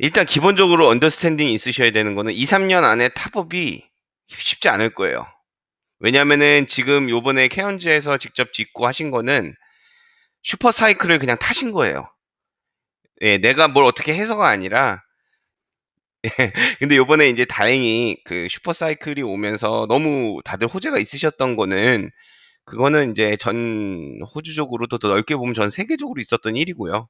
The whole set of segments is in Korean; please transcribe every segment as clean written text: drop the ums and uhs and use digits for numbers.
일단 기본적으로 언더스탠딩이 있으셔야 되는 거는 2-3년 안에 탑업이 쉽지 않을 거예요. 왜냐면은 지금 요번에 케언즈에서 직접 짓고 하신 거는 슈퍼 사이클을 그냥 타신 거예요. 예, 내가 뭘 어떻게 해서가 아니라 근데 요번에 이제 다행히 그 슈퍼 사이클이 오면서 너무 다들 호재가 있으셨던 거는 그거는 이제 전 호주적으로도 더 넓게 보면 전 세계적으로 있었던 일이고요.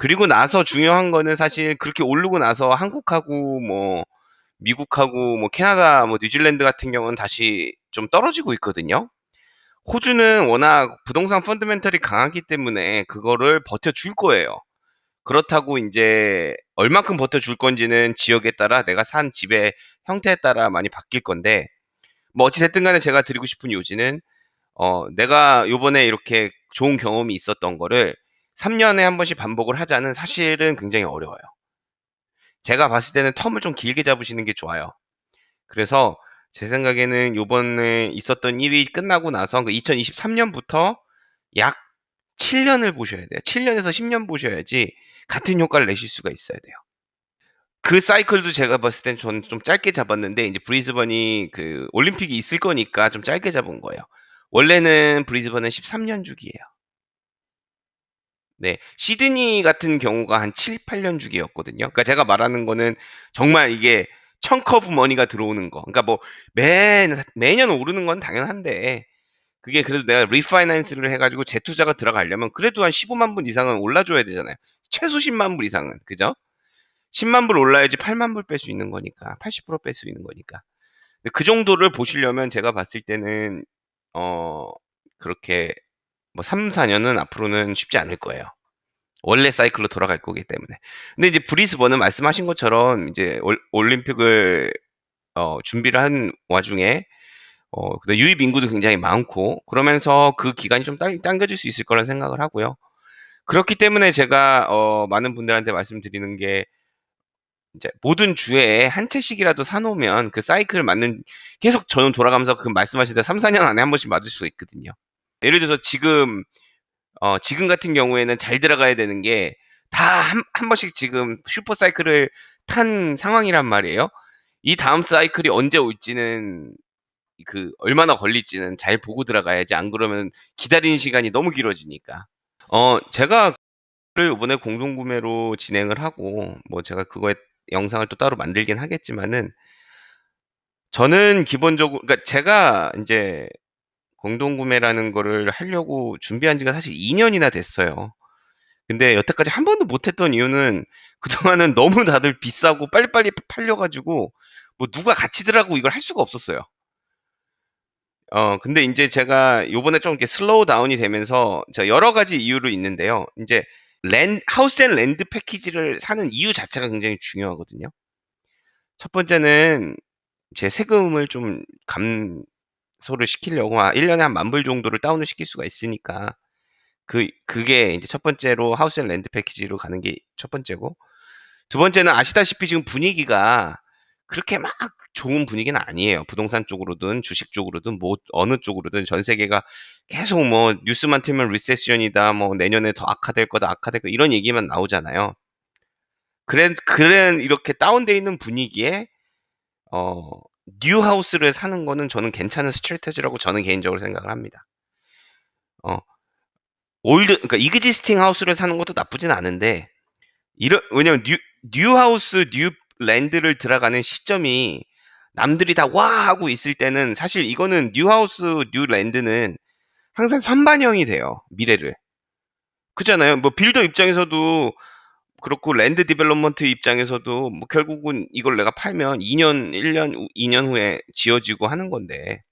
그리고 나서 중요한 거는 사실 그렇게 오르고 나서 한국하고 뭐 미국하고 뭐 캐나다 뭐 뉴질랜드 같은 경우는 다시 좀 떨어지고 있거든요. 호주는 워낙 부동산 펀더멘털이 강하기 때문에 그거를 버텨줄 거예요. 그렇다고 이제 얼만큼 버텨줄 건지는 지역에 따라 내가 산 집의 형태에 따라 많이 바뀔 건데 뭐 어찌 됐든 간에 제가 드리고 싶은 요지는 내가 요번에 이렇게 좋은 경험이 있었던 거를 3년에 한 번씩 반복을 하자는 사실은 굉장히 어려워요. 제가 봤을 때는 텀을 좀 길게 잡으시는 게 좋아요. 그래서 제 생각에는 요번에 있었던 일이 끝나고 나서 그 2023년부터 약 7년을 보셔야 돼요. 7년에서 10년 보셔야지 같은 효과를 내실 수가 있어야 돼요. 그 사이클도 제가 봤을 땐 저는 좀 짧게 잡았는데 이제 브리즈번이 그 올림픽이 있을 거니까 좀 짧게 잡은 거예요. 원래는 브리즈번은 13년 주기예요. 네. 시드니 같은 경우가 한 7-8년 주기였거든요. 그러니까 제가 말하는 거는 정말 이게 청크 오브 머니가 들어오는 거. 그러니까 뭐 매년 오르는 건 당연한데 그게 그래도 내가 리파이낸스를 해 가지고 재투자가 들어가려면 그래도 한 15만 불 이상은 올라줘야 되잖아요. 최소 10만 불 이상은. 그죠? 10만 불 올라야지 8만 불 뺄 수 있는 거니까. 80% 뺄 수 있는 거니까. 근데 그 정도를 보시려면 제가 봤을 때는 어 그렇게 뭐 3-4년은 앞으로는 쉽지 않을 거예요. 원래 사이클로 돌아갈 거기 때문에. 근데 이제 브리즈번은 말씀하신 것처럼 이제 올림픽을 준비를 한 와중에 근데 유입 인구도 굉장히 많고 그러면서 그 기간이 좀 당겨질 수 있을 거라는 생각을 하고요. 그렇기 때문에 제가 많은 분들한테 말씀드리는 게 이제 모든 주에 한 채씩이라도 사 놓으면 그 사이클 맞는 계속 저는 돌아가면서 그 말씀하신 대로 3-4년 안에 한 번씩 맞을 수가 있거든요. 예를 들어서 지금 같은 경우에는 잘 들어가야 되는 게 다 한 번씩 지금 슈퍼 사이클을 탄 상황이란 말이에요. 이 다음 사이클이 언제 올지는 그 얼마나 걸릴지는 잘 보고 들어가야지 안 그러면 기다리는 시간이 너무 길어지니까. 제가 를 이번에 공동 구매로 진행을 하고 뭐 제가 그거에 영상을 또 따로 만들긴 하겠지만은 저는 기본적으로 그러니까 제가 인제 공동 구매라는 거를 하려고 준비한 지가 사실 2 년이나 됐어요. 근데 여태까지 한 번도 못 했던 이유는 그동안은 너무 다들 비싸고 빨리빨리 팔려 가지고 뭐 누가 같이 들하고 이걸 할 수가 없었어요. 근데 인제 제가 요번에 좀 이렇게 슬로우 다운이 되면서 제가 여러 가지 이유로 있는데요. 인제 하우스 앤 랜드 패키지를 사는 이유 자체가 굉장히 중요하거든요. 첫 번째는 제 세금을 좀 감소를 시키려고 1 년에 한 10,000불 정도를 다운을 시킬 수가 있으니까 그게 인제 첫 번째로 하우스 앤 랜드 패키지로 가는 게 첫 번째고 두 번째는 아시다시피 지금 분위기가 그렇게 막 좋은 분위기는 아니에요. 부동산 쪽으로든 주식 쪽으로든 뭐 어느 쪽으로든 전 세계가 계속 뭐 뉴스만 틀면 리세션이다. 뭐 내년에 더 악화될 거다. 악화될 거 이런 얘기만 나오잖아요. 그런 이렇게 다운돼 있는 분위기에 어 뉴 하우스를 사는 거는 저는 괜찮은 스트래티지라고 저는 개인적으로 생각을 합니다. 어 그러니까 익지스팅 하우스를 사는 것도 나쁘진 않은데 왜냐면 뉴 하우스, 뉴 랜드를 들어가는 시점이 남들이 다 "와." 하고 있을 때는 사실 이거는 뉴 하우스, 뉴 랜드는 항상 선반영이 돼요, 미래를. 그잖아요. 뭐 빌더 입장에서도 그렇고 랜드 디벨롭먼트 입장에서도 뭐 결국은 이걸 내가 팔면 2 년, 1 년, 2년 후에 지어지고 하는 건데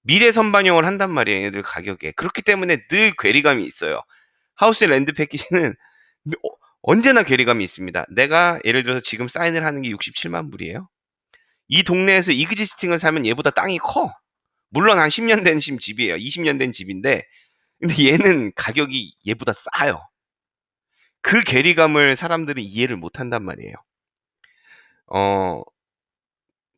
미래 선반영을 한단 말이에요, 얘네들 가격에. 그렇기 때문에 늘 괴리감이 있어요. 하우스 랜드 패키지는 어 언제나 괴리감이 있습니다. 내가 예를 들어서 지금 사인을 하는 게 67만 불이에요. 이 동네에서 이그지스팅을 사면 얘보다 땅이 커. 물론 한 10년 된 집이에요. 20년 된 집인데 근데 얘는 가격이 얘보다 싸요. 그 괴리감을 사람들은 이해를 못 한단 말이에요. 어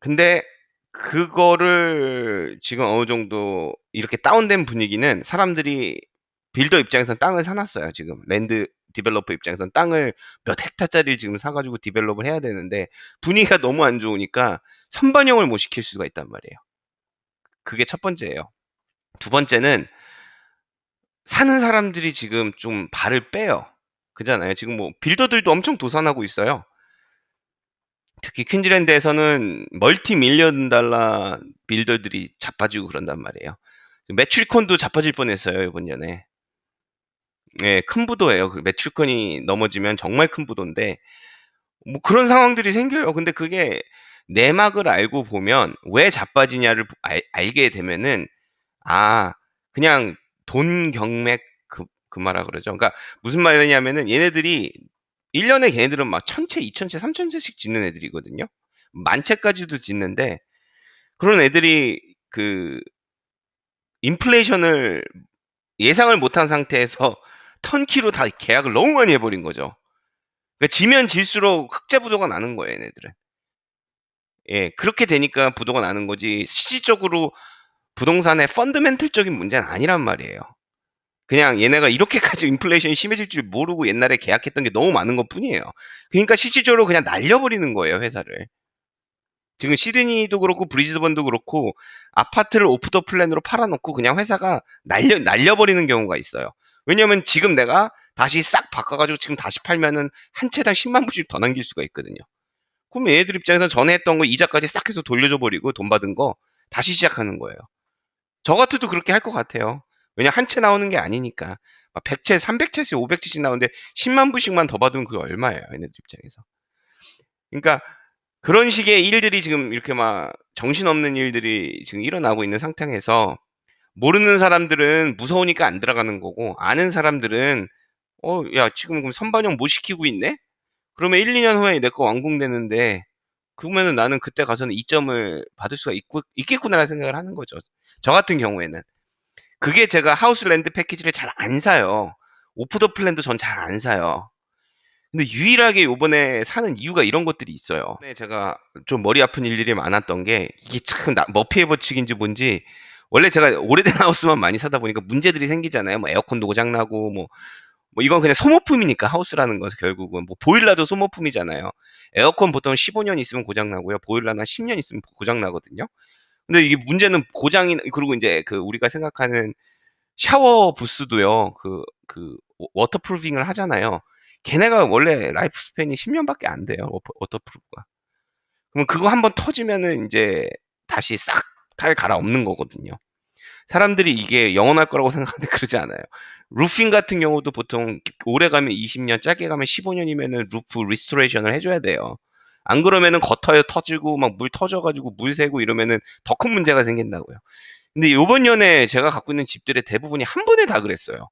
근데 그거를 지금 어느 정도 이렇게 다운된 분위기는 사람들이 빌더 입장에서는 땅을 사 놨어요 지금. 랜드 디벨로퍼 입장에선 땅을 몇 헥타짜리를 지금 사가지고 디벨롭을 해야 되는데 분위기가 너무 안 좋으니까 선반영을 못 시킬 수가 있단 말이에요. 그게 첫 번째예요. 두 번째는 사는 사람들이 지금 좀 발을 빼요. 그잖아요. 지금 뭐 빌더들도 엄청 도산하고 있어요. 특히 퀸즐랜드에서는 멀티 밀리언 달러 빌더들이 자빠지고 그런단 말이에요. 매출콘도 자빠질 뻔했어요, 이번 년에. 예, 큰 부도예요. 그 매출권이 넘어지면 정말 큰 부도인데 뭐 그런 상황들이 생겨요. 근데 그게 내막을 알고 보면 왜 자빠지냐를 알게 되면은 아, 그냥 돈 경맥 그 말아 그러죠. 그러니까 무슨 말이냐면은 얘네들이 1년에 걔네들은 막 1000채, 2000채, 3000채씩 짓는 애들이거든요. 10,000채까지도 짓는데 그런 애들이 그 인플레이션을 예상을 못한 상태에서 턴키로 다 계약을 너무 많이 해버린 거죠. 그러니까 지면 질수록 흑자 부도가 나는 거예요, 얘네들은. 예, 그렇게 되니까 부도가 나는 거지 실질적으로 부동산의 펀더멘털적인 문제는 아니란 말이에요. 그냥 얘네가 이렇게까지 인플레이션이 심해질 줄 모르고 옛날에 계약했던 게 너무 많은 것 뿐이에요. 그러니까 실질적으로 그냥 날려버리는 거예요, 회사를. 지금 시드니도 그렇고 브리즈번도 그렇고 아파트를 오프 더 플랜으로 팔아놓고 그냥 회사가 날려버리는 경우가 있어요. 왜냐면 지금 내가 다시 싹 바꿔가지고 지금 다시 팔면은 한 채당 10만 불씩 더 남길 수가 있거든요. 그럼 얘네들 입장에서 전에 했던 거 이자까지 싹 해서 돌려줘 버리고 돈 받은 거 다시 시작하는 거예요. 저 같아도 그렇게 할 것 같아요. 왜냐 한 채 나오는 게 아니니까. 100채, 300채씩 500채씩 나오는데 10만 불씩만 더 받으면 그게 얼마예요, 얘네들 입장에서. 그러니까 그런 식의 일들이 지금 이렇게 막 정신없는 일들이 지금 일어나고 있는 상태에서 모르는 사람들은 무서우니까 안 들어가는 거고 아는 사람들은 야 지금 그럼 선반영 못 시키고 있네? 그러면 1, 2년 후에 내 거 완공되는데 그러면은 나는 그때 가서는 이점을 받을 수가 있겠구나라는 생각을 하는 거죠. 저 같은 경우에는. 그게 제가 하우스 랜드 패키지를 잘 안 사요. 오프 더 플랜도 전 잘 안 사요. 근데 유일하게 요번에 사는 이유가 이런 것들이 있어요. 네, 제가 좀 머리 아픈 일들이 많았던 게 이게 참 머피의 법칙인지 뭔지 원래 제가 오래된 하우스만 많이 사다 보니까 문제들이 생기잖아요. 뭐 에어컨도 고장나고 뭐 이건 그냥 소모품이니까 하우스라는 것은 결국은 뭐 보일러도 소모품이잖아요. 에어컨 보통 15년 있으면 고장나고요. 보일러는 한 10년 있으면 고장나거든요. 근데 이게 문제는 고장이 그리고 이제 그 우리가 생각하는 샤워 부스도요. 그 워터프루핑을 하잖아요. 걔네가 원래 라이프 스팬이 10년밖에 안 돼요. 워터프루프가. 그럼 그거 한번 터지면은 이제 다시 싹 다 갈아엎는 거거든요. 사람들이 이게 영원할 거라고 생각하는데 그러지 않아요. 루핑 같은 경우도 보통 오래 가면 20년, 짧게 가면 15년이면은 루프 리스토레이션을 해줘야 돼요. 안 그러면은 겉터에 터지고 막 물 터져가지고 물 새고 이러면은 더 큰 문제가 생긴다고요. 근데 요번 년에 제가 갖고 있는 집들의 대부분이 한 번에 다 그랬어요.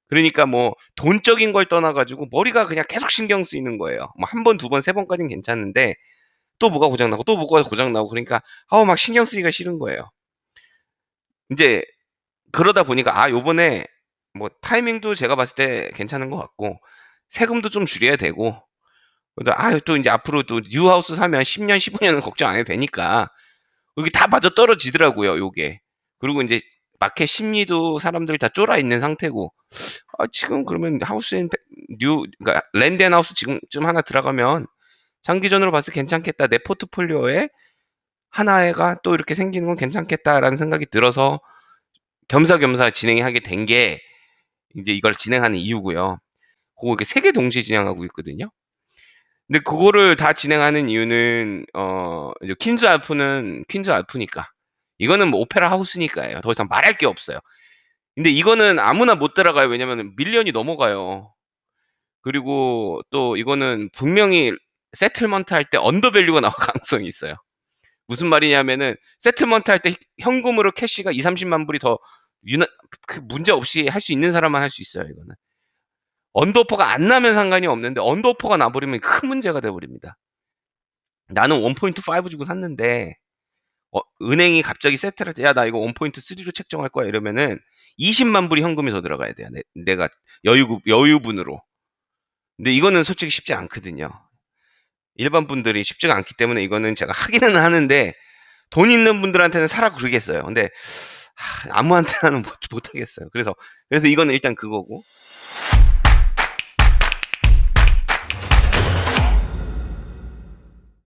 그러니까 뭐 돈적인 걸 떠나가지고 머리가 그냥 계속 신경 쓰이는 거예요. 뭐 한 번, 두 번, 세 번까지는 괜찮은데 또 뭐가 고장나고 또 뭐가 고장나고 그러니까 아우 막 신경 쓰기가 싫은 거예요. 이제 그러다 보니까 요번에 뭐 타이밍도 제가 봤을 때 괜찮은 것 같고 세금도 좀 줄여야 되고 또 이제 앞으로 또 뉴하우스 사면 10년, 15년은 걱정 안 해도 되니까 여기 다 맞아떨어지더라고요, 요게. 그리고 이제 마켓 심리도 사람들이 다 쫄아 있는 상태고 지금 그러면 그러니까 랜드 앤 하우스 지금쯤 하나 들어가면 장기전으로 봤을 때 괜찮겠다. 내 포트폴리오에 하나가 또 이렇게 생기는 건 괜찮겠다라는 생각이 들어서 겸사겸사 진행하게 된 게 이제 이걸 진행하는 이유고요. 그거 이렇게 3개 동시에 진행하고 있거든요. 근데 그거를 다 진행하는 이유는 이제 퀸즈 알프니까. 이거는 뭐 오페라 하우스니까예요. 더 이상 말할 게 없어요. 근데 이거는 아무나 못 들어가요. 왜냐면 밀리언이 넘어가요. 그리고 또 이거는 분명히 세틀먼트 할 때 언더밸류가 나올 가능성이 있어요. 무슨 말이냐면은 세틀먼트 할 때 현금으로 캐시가 2-30만 불이 더 그 문제 없이 할 수 있는 사람만 할 수 있어요, 이거는. 언더오퍼가 안 나면 상관이 없는데 언더오퍼가 나버리면 큰 문제가 돼 버립니다. 나는 1.5 주고 샀는데 은행이 갑자기 세트를 할 때 야 나 이거 1.3로 책정할 거야 이러면은 20만 불이 현금이 더 들어가야 돼요. 내가 여유분으로. 근데 이거는 솔직히 쉽지 않거든요. 일반 분들이 쉽지가 않기 때문에 이거는 제가 하기는 하는데 돈 있는 분들한테는 사라 그러겠어요. 근데 아무한테는 못 하겠어요. 그래서 이거는 일단 그거고